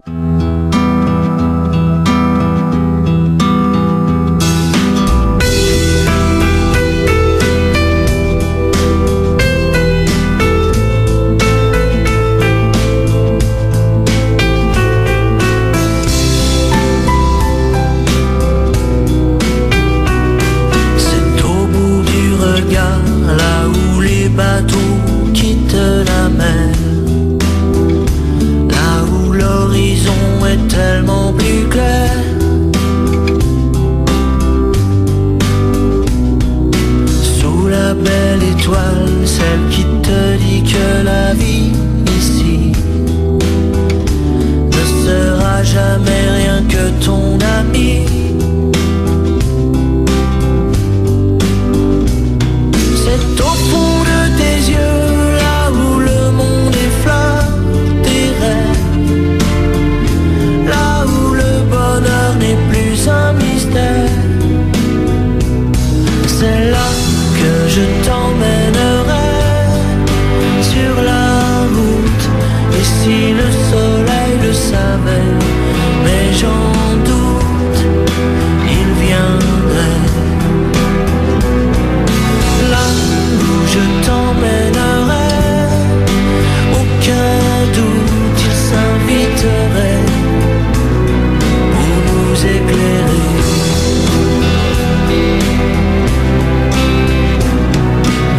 Là où les bateaux quittent la mer, là où l'horizon est tellement plus clair, sous la belle étoile, celle qui te dit que la vie ici ne sera jamais rien que ton ami. C'est au fond de tes yeux, là où le monde effleure tes rêves, là où le bonheur n'est plus un mystère. C'est là que je t'emmènerai sur la route. Et si le soleil le savait, mais j'en doute, il viendrait. Là où je t'emmènerai, aucun doute, il s'inviterait pour nous éclairer.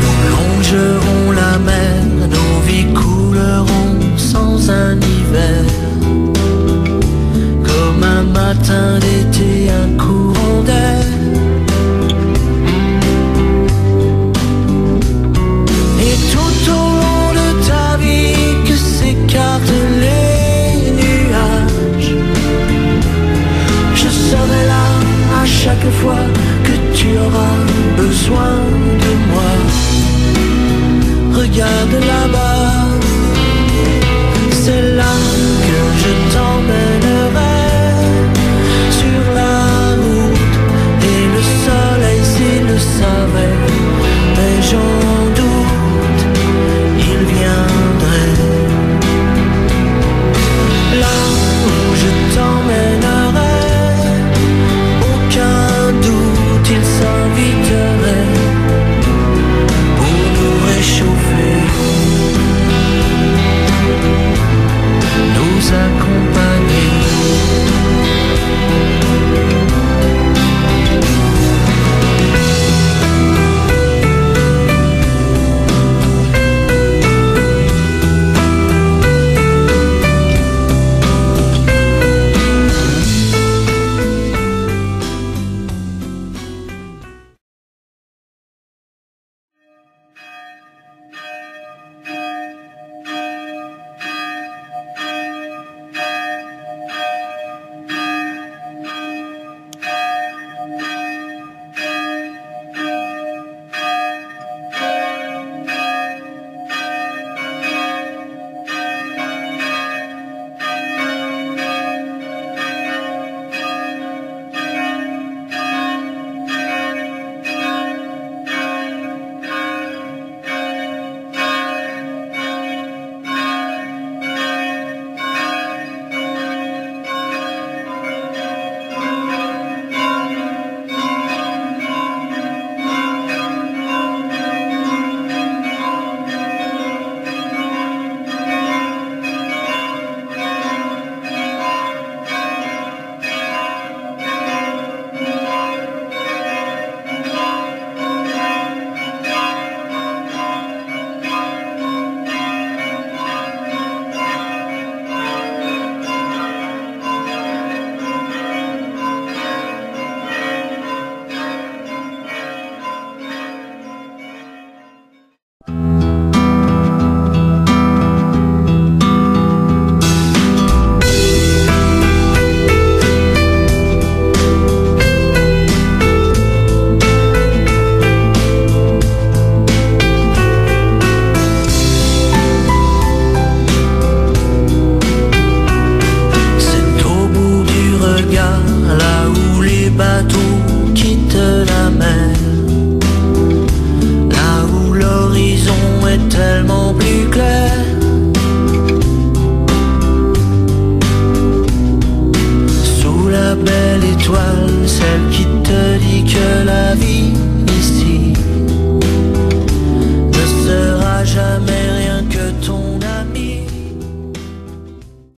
Nous longerons la mer, nos vies couleront sans un hiver, comme un étoile, celle qui te dit que la vie